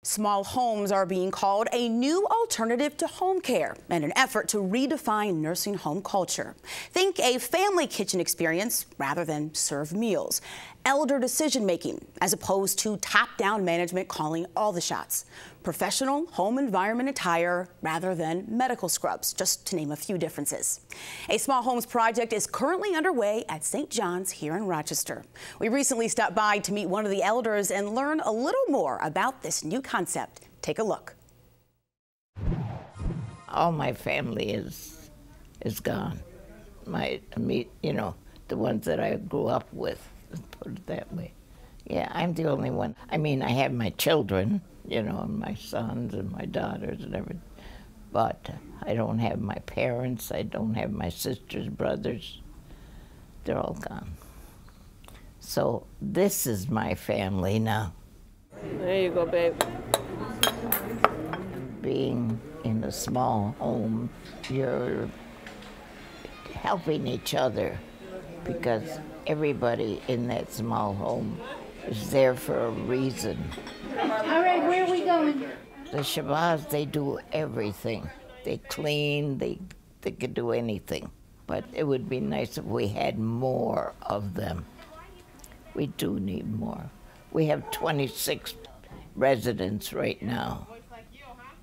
Small homes are being called a new alternative to home care in an effort to redefine nursing home culture. Think a family kitchen experience rather than serve meals. Elder decision-making as opposed to top-down management calling all the shots. Professional home environment attire rather than medical scrubs, just to name a few differences. A small homes project is currently underway at St. John's here in Rochester. We recently stopped by to meet one of the elders and learn a little more about this new concept. Take a look. All my family is gone. The ones that I grew up with, let's put it that way. Yeah, I'm the only one. I mean, I have my children, and my sons and my daughters and everything, but I don't have my parents, I don't have my sisters, brothers. They're all gone. So this is my family now. There you go, babe. Being in a small home, you're helping each other because everybody in that small home is there for a reason. All right, where are we going? The Shabazz, they do everything. They clean, they could do anything. But it would be nice if we had more of them. We do need more. We have 26 residents right now,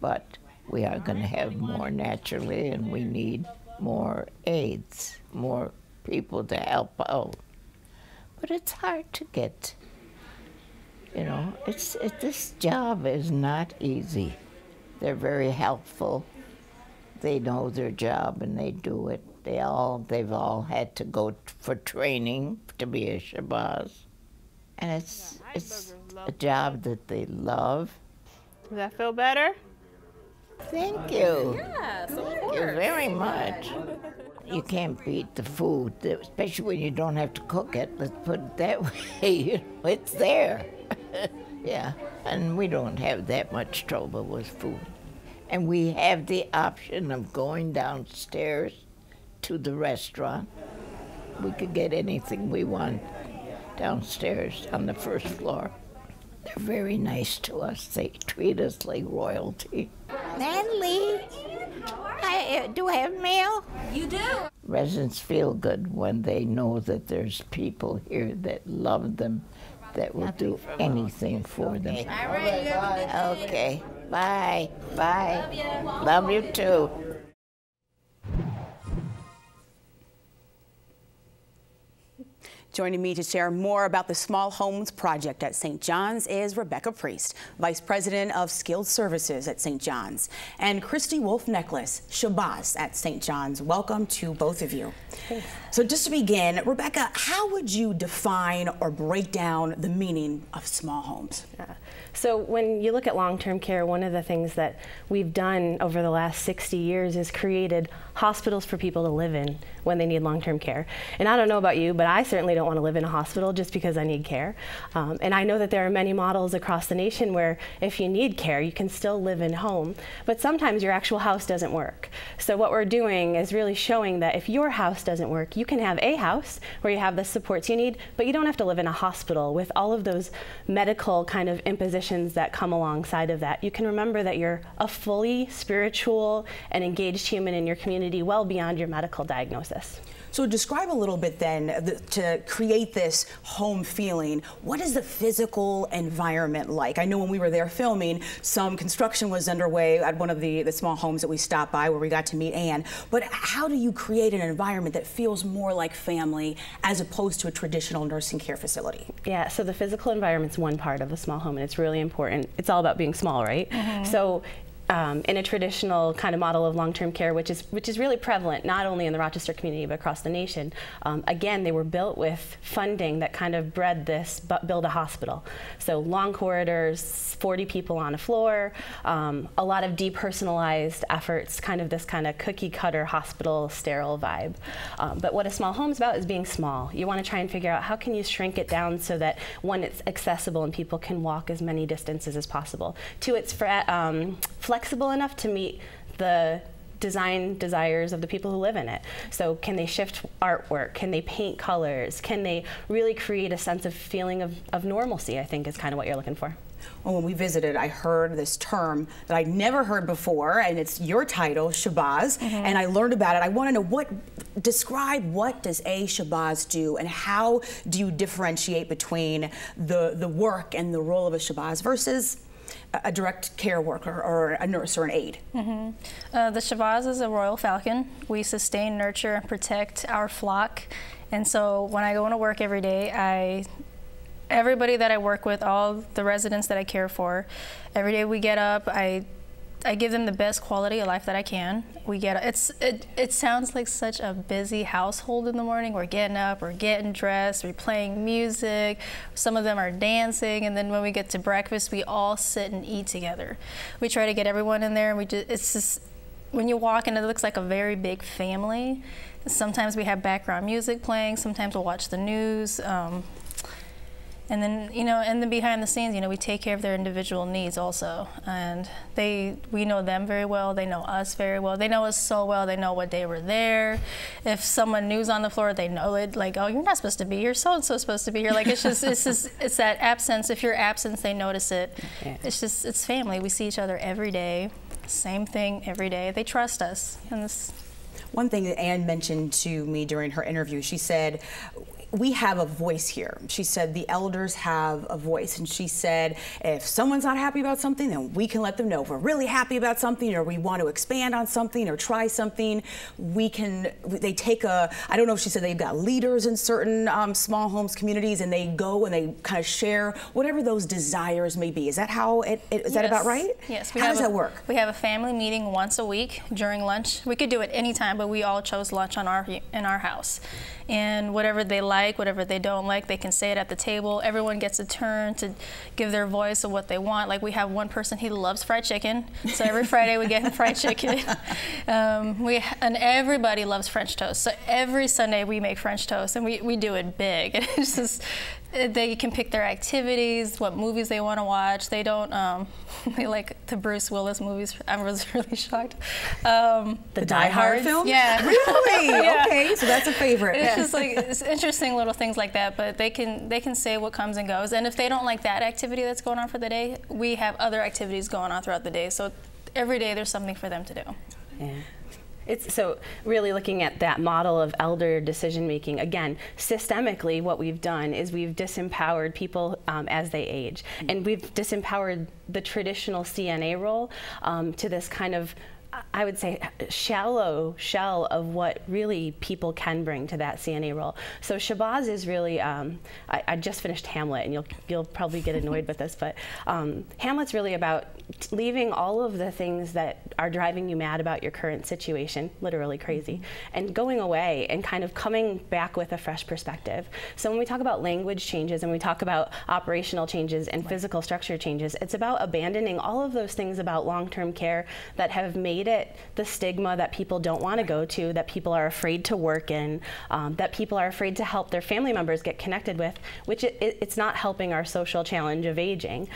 but we are going to have more naturally, and we need more aides, more people to help out. But it's hard to get. This job is not easy. They're very helpful. They know their job and they do it. They've all had to go for training to be a Shabazz. And it's a job that they love. Does that feel better? Thank you. Yes, of Thank course. you very much. You can't beat the food, especially when you don't have to cook it. Let's put it that way. It's there. Yeah, and we don't have that much trouble with food. And we have the option of going downstairs to the restaurant. We could get anything we want downstairs on the first floor. They're very nice to us. They treat us like royalty. Natalie, do I have mail? You do. Residents feel good when they know that there's people here that love them, that will do anything for them. All right, you have a good day. Okay, bye, bye. Love you too. Joining me to share more about the Small Homes Project at St. John's is Rebecca Priest, Vice President of Skilled Services at St. John's, and Christy Wolf-Necklace, Shabazz at St. John's. Welcome to both of you. Thanks. So just to begin, Rebecca, how would you define or break down the meaning of small homes? So when you look at long-term care, one of the things that we've done over the last 60 years is created hospitals for people to live in when they need long-term care. And I don't know about you, but I certainly don't want to live in a hospital just because I need care. And I know that there are many models across the nation where if you need care, you can still live in home, but sometimes your actual house doesn't work. So what we're doing is really showing that if your house doesn't work, you can have a house where you have the supports you need, but you don't have to live in a hospital with all of those medical kind of impositions that come alongside of that. You can remember that you're a fully spiritual and engaged human in your community well beyond your medical diagnosis. So describe a little bit then, to create this home feeling, what is the physical environment like? I know when we were there filming, some construction was underway at one of the small homes that we stopped by where we got to meet Ann, but how do you create an environment that feels more like family as opposed to a traditional nursing care facility? Yeah, so the physical environment's one part of a small home, and it's really important. It's all about being small, right? Mm-hmm. So in a traditional kind of model of long-term care, which is really prevalent not only in the Rochester community but across the nation. Again, they were built with funding that kind of bred this build a hospital. So long corridors, 40 people on a floor, a lot of depersonalized efforts, this kind of cookie cutter hospital sterile vibe. But what a small home is about is being small. You want to try and figure out how can you shrink it down so that one, it's accessible and people can walk as many distances as possible. Two, it's flexible enough to meet the design desires of the people who live in it. So can they shift artwork? Can they paint colors? Can they really create a sense of feeling of normalcy, I think is kind of what you're looking for. Well, when we visited, I heard this term that I'd never heard before, and it's your title, Shabazz, and I learned about it. I want to know describe what does a Shabazz do, and how do you differentiate between the work and the role of a Shabazz versus a direct care worker or a nurse or an aide? The Shabazz is a royal falcon. We sustain, nurture, and protect our flock. And so when I go into work every day, everybody that I work with, all the residents that I care for, every day we get up, I give them the best quality of life that I can. It sounds like such a busy household in the morning. We're getting up, we're getting dressed, we're playing music. Some of them are dancing, and then when we get to breakfast, we all sit and eat together. We try to get everyone in there, and it's just, when you walk in, it looks like a very big family. Sometimes we have background music playing, sometimes we'll watch the news. And then, and then behind the scenes, we take care of their individual needs also. And we know them very well. They know us very well. They know us so well. They know what day we're there. If someone new's on the floor, they know it. Like, oh, you're not supposed to be here. So-and-so's supposed to be here. Like, it's that absence. If you're absent, they notice it. Yeah. It's family. We see each other every day. Same thing every day. They trust us. And one thing that Ann mentioned to me during her interview, she said, we have a voice here. She said the elders have a voice, and she said if someone's not happy about something, then we can let them know. If we're really happy about something, or we want to expand on something or try something, they take I don't know if she said they've got leaders in certain small homes communities, and they go and they kind of share whatever those desires may be. Is that how is that about right? Yes. How does that work? We have a family meeting once a week during lunch. We could do it anytime, but we all chose lunch in our house. And whatever they like, whatever they don't like, they can say it at the table. Everyone gets a turn to give their voice of what they want. Like, we have one person, he loves fried chicken, so every Friday we get him fried chicken. And everybody loves French toast, so every Sunday we make French toast, and we do it big. It's just, they can pick their activities, what movies they want to watch. They don't, they like the Bruce Willis movies. I was really shocked. The Die Hard film? Yeah. Really? Yeah. Okay, so that's a favorite. It's just like, it's interesting little things like that, but they can say what comes and goes. And if they don't like that activity that's going on for the day, we have other activities going on throughout the day. So every day there's something for them to do. Yeah. So really looking at that model of elder decision making, again, systemically what we've done is we've disempowered people as they age. And we've disempowered the traditional CNA role to this kind of, I would say, shallow shell of what really people can bring to that CNA role. So Shabazz is really, I just finished Hamlet, and you'll probably get annoyed with this, but Hamlet's really about leaving all of the things that are driving you mad about your current situation, literally crazy, and going away and kind of coming back with a fresh perspective. So when we talk about language changes and we talk about operational changes and physical structure changes, it's about abandoning all of those things about long-term care that have made it the stigma that people don't want to go to, that people are afraid to work in, that people are afraid to help their family members get connected with, which it's not helping our social challenge of aging.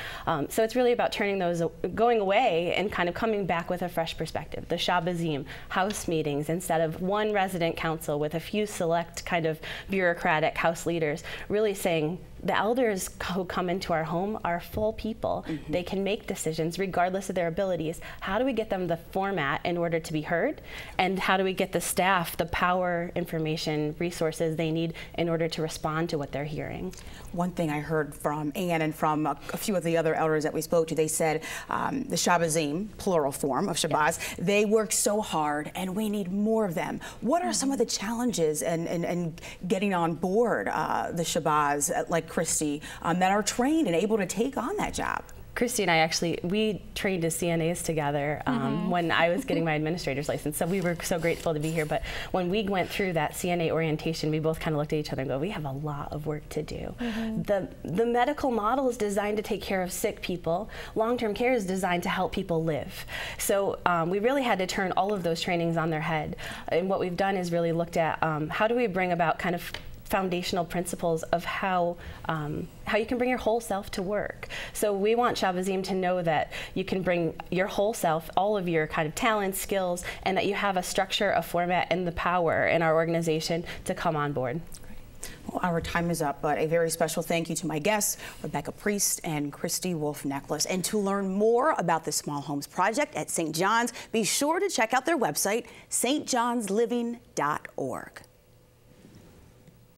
So it's really about turning those, going away and kind of coming back with a fresh perspective. The Shabazim, house meetings, instead of one resident council with a few select kind of bureaucratic house leaders, really saying, the elders who come into our home are full people. They can make decisions regardless of their abilities. How do we get them the format in order to be heard? And how do we get the staff the power, information, resources they need in order to respond to what they're hearing? One thing I heard from Ann and from a few of the other elders that we spoke to, they said the Shabazim, plural form of Shabazz, they work so hard and we need more of them. What are some of the challenges in getting on board the Shabazz, like Christy, that are trained and able to take on that job? Christy and I we trained as CNAs together when I was getting my administrator's license, so we were so grateful to be here. But when we went through that CNA orientation, we both kind of looked at each other and go, we have a lot of work to do. The medical model is designed to take care of sick people. Long-term care is designed to help people live. So we really had to turn all of those trainings on their head. And what we've done is really looked at how do we bring about kind of foundational principles of how you can bring your whole self to work. So we want Shabazim to know that you can bring your whole self, all of your kind of talents, skills, and that you have a structure, a format, and the power in our organization to come on board. Well, our time is up, but a very special thank you to my guests, Rebecca Priest and Christy Wolf-Necklace. And to learn more about the Small Homes Project at St. John's, be sure to check out their website, stjohnsliving.org.